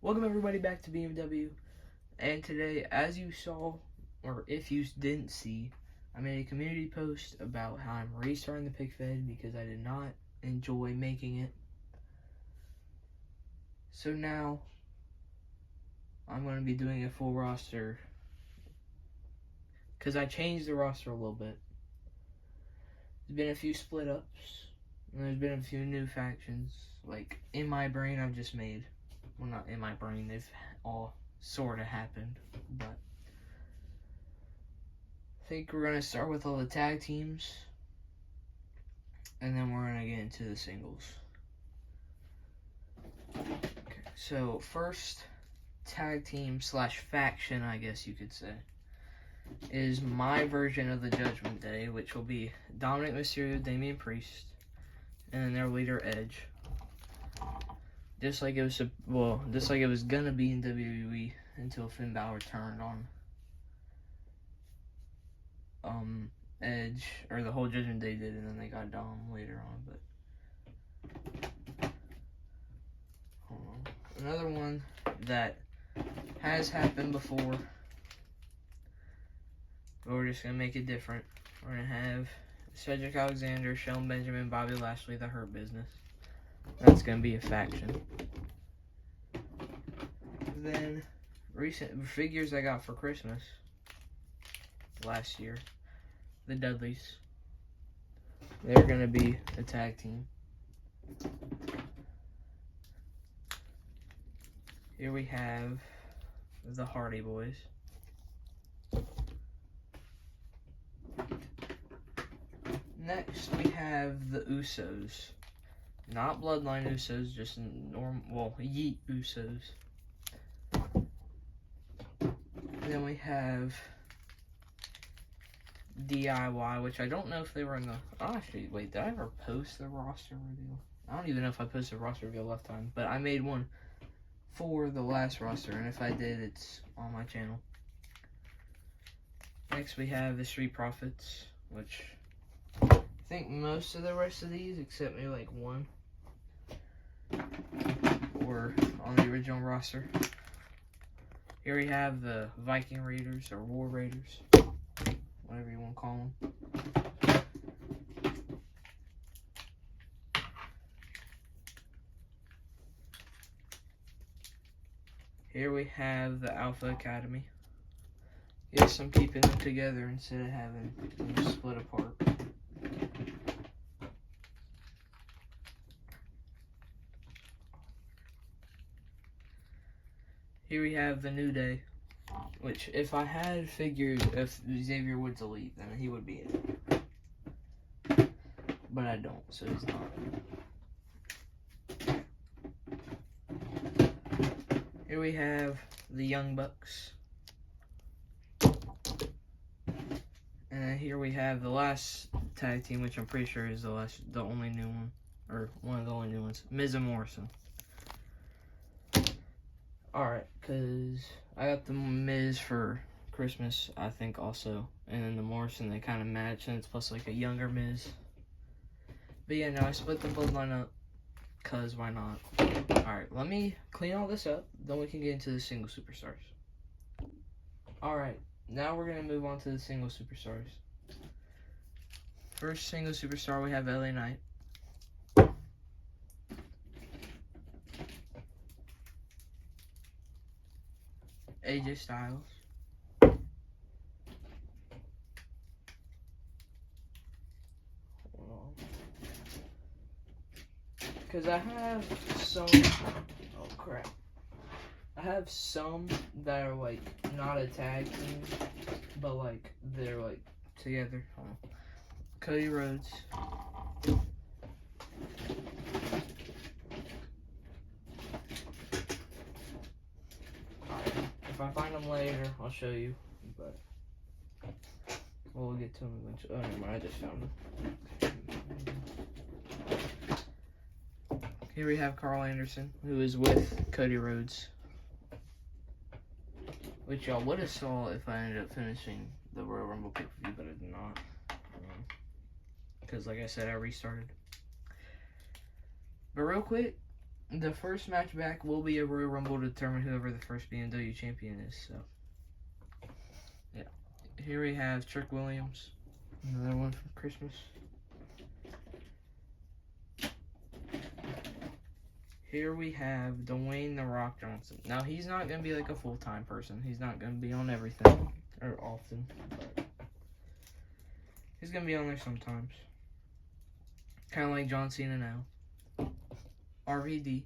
Welcome everybody back to BMW, and today, as you saw, or if you didn't see, I made a community post about how I'm restarting the pick fed because I did not enjoy making it. So now, I'm going to be doing a full roster, because I changed the roster a little bit. There's been a few split ups, and there's been a few new factions. Like, in my brain, I've just made, well, not in my brain, they've all sort of happened, but I think we're going to start with all the tag teams, and then we're going to get into the singles. Okay, so first tag team slash faction, I guess you could say, is my version of the Judgment Day, which will be Dominic Mysterio, Damian Priest, and their leader Edge. Just like it was gonna be in WWE until Finn Balor turned on Edge, or the whole Judgment Day did, and then they got Dom later on. But hold on. Another one that has happened before, but we're just gonna make it different. We're gonna have Cedric Alexander, Shelton Benjamin, Bobby Lashley, the Hurt Business. That's gonna be a faction. Then recent figures I got for Christmas last year, the Dudleys. They're gonna be a tag team. Here we have the Hardy Boys. Next we have the Usos. Not Bloodline Usos, just Yeet Usos. And then we have DIY, which I don't know if they were in the... Oh, actually, wait, did I ever post the roster reveal? I don't even know if I posted a roster reveal last time, but I made one for the last roster, and if I did, it's on my channel. Next, we have the Street Profits, which I think most of the rest of these, except maybe like one, were on the original roster. Here we have the Viking Raiders, or War Raiders, whatever you want to call them. Here we have the Alpha Academy. Yes, I'm keeping them together instead of having them split apart. Here we have the New Day, which if I had figured if Xavier Woods Elite, then he would be in it. But I don't, so he's not. Here we have the Young Bucks. And then here we have the last tag team, which I'm pretty sure is the only new one, or one of the only new ones, Miz and Morrison. Alright, because I got the Miz for Christmas, I think, also. And then the Morrison, they kind of match, and it's plus like a younger Miz. But yeah, no, I split the bloodline up, because why not? Alright, let me clean all this up, then we can get into the single superstars. Alright, now we're going to move on to the single superstars. First single superstar, we have LA Knight. AJ Styles. Because I have some... Oh, crap. I have some that are, like, not a tag team, but, like, they're, like, together. Cody Rhodes. If I find them later, I'll show you, but we'll get to them eventually. Oh, never mind, I just found them. Here we have Carl Anderson, who is with Cody Rhodes, which y'all would have saw if I ended up finishing the Royal Rumble pay-per-view, but I did not, because like I said, I restarted. But real quick, the first match back will be a Royal Rumble to determine whoever the first BMW champion is. So, yeah. Here we have Trick Williams, another one from Christmas. Here we have Dwayne The Rock Johnson. Now, he's not going to be like a full-time person. He's not going to be on everything, or often. But he's going to be on there sometimes. Kind of like John Cena now. RVD.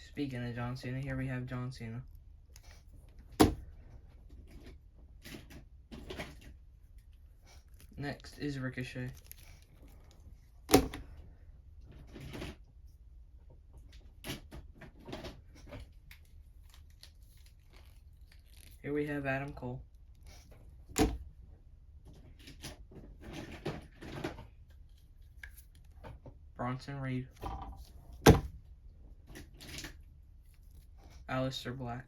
Speaking of John Cena, here we have John Cena. Next is Ricochet. Here we have Adam Cole. Bronson Reed. Aleister Black.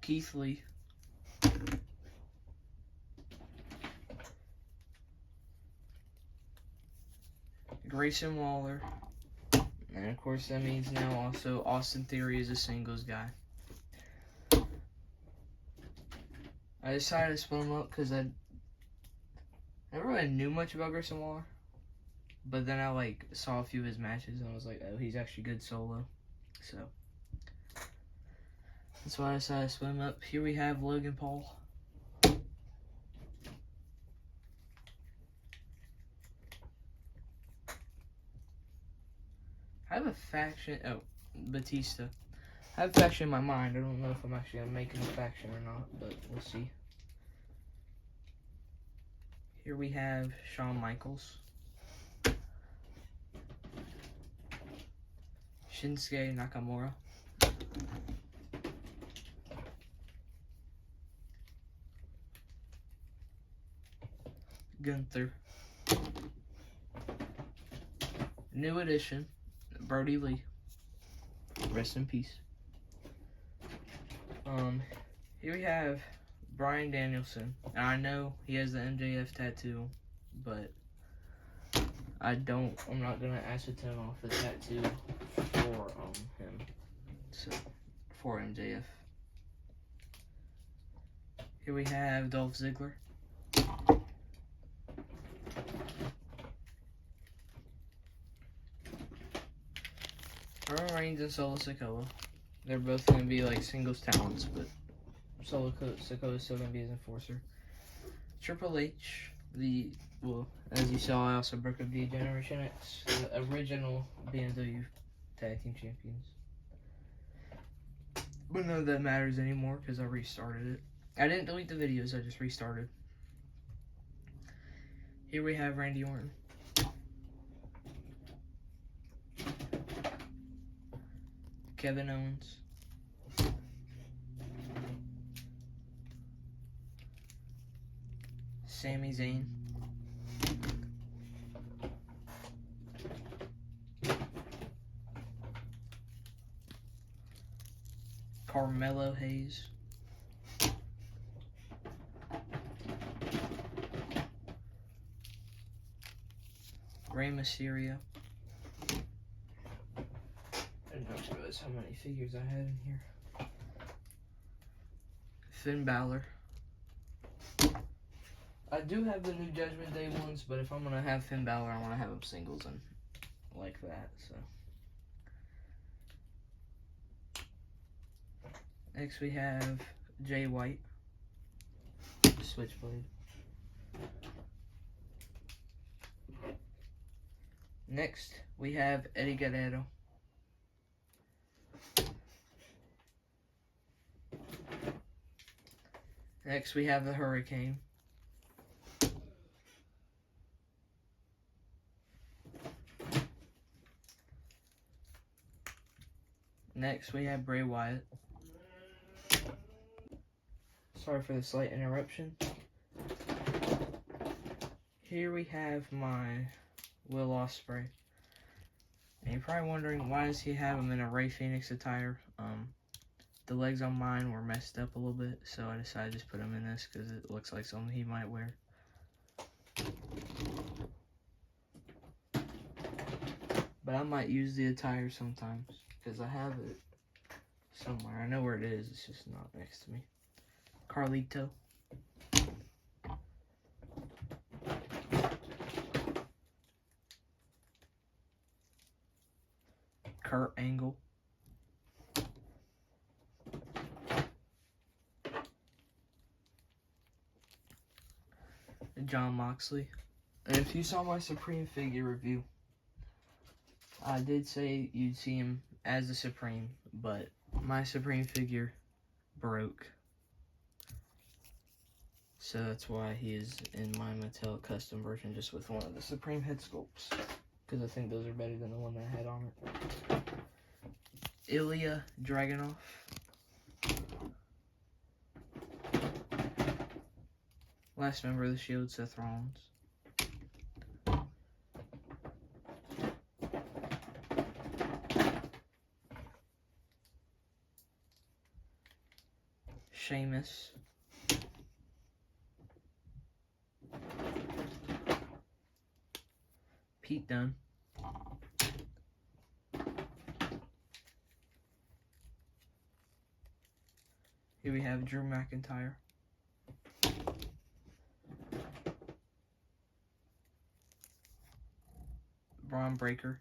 Keith Lee. Grayson Waller. And of course that means now also Austin Theory is a singles guy. I decided to split him up because I never really knew much about Grayson Waller. But then I like saw a few of his matches and I was like, oh, he's actually good solo. So that's why I decided to split him up. Here we have Logan Paul. I have a faction. Oh, Batista. I have a faction in my mind. I don't know if I'm actually going to make him a faction or not, but we'll see. Here we have Shawn Michaels. Shinsuke Nakamura. Gunther. New addition, Brody Lee. Rest in peace. Here we have Bryan Danielson. Now, I know he has the MJF tattoo, but I'm not gonna ascertain off the tattoo for him. So for MJF. Here we have Dolph Ziggler. Roman Reigns and Solo Sikoa. They're both going to be like singles talents, but Solo Sikoa is still going to be his enforcer. Triple H, as you saw, I also broke up the Generation X, the original BMW Tag Team Champions. But none of that matters anymore because I restarted it. I didn't delete the videos, I just restarted. Here we have Randy Orton. Kevin Owens. Sami Zayn. Carmelo Hayes. Rey Mysterio. I didn't realize how many figures I had in here. Finn Balor. I do have the new Judgment Day ones, but if I'm going to have Finn Balor, I want to have him singles and like that, so. Next we have Jay White. Switchblade. Next we have Eddie Guerrero. Next we have the Hurricane. Next we have Bray Wyatt. Sorry for the slight interruption. Here we have my Will Ospreay. And you're probably wondering, why does he have him in a Rey Fenix attire? the legs on mine were messed up a little bit, so I decided to just put them in this because it looks like something he might wear. But I might use the attire sometimes because I have it somewhere. I know where it is, it's just not next to me. Carlito. Kurt Angle. John Moxley. And if you saw my Supreme figure review, I did say you'd see him as the Supreme, but my Supreme figure broke. So that's why he is in my Mattel custom version, just with one of the Supreme head sculpts. Because I think those are better than the one that I had on it. Ilya Dragunov. Last member of the Shield, Seth Rollins. Sheamus. Pete Dunne. Here we have Drew McIntyre. Braun Breaker.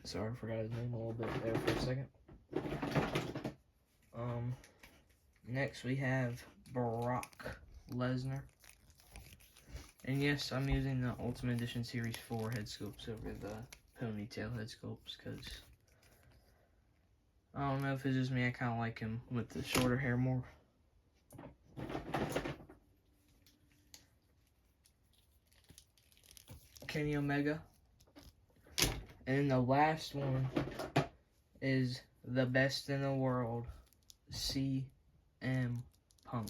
Sorry, I forgot his name a little bit there for a second. Next we have Brock Lesnar. And yes, I'm using the Ultimate Edition Series 4 head sculpts over the ponytail head sculpts because I don't know if it's just me, I kind of like him with the shorter hair more. Kenny Omega. And then the last one is the best in the world, CM Punk.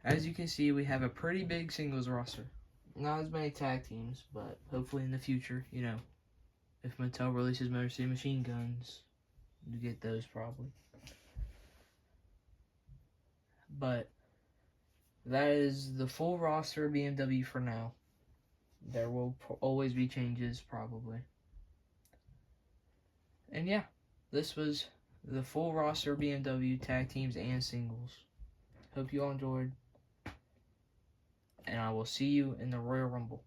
As you can see, we have a pretty big singles roster. Not as many tag teams, but hopefully in the future, you know, if Mattel releases Motor City Machine Guns, you get those probably. But that is the full roster of BMW for now. There will always be changes, probably. And yeah, this was the full roster of BMW tag teams and singles. Hope you all enjoyed. And I will see you in the Royal Rumble.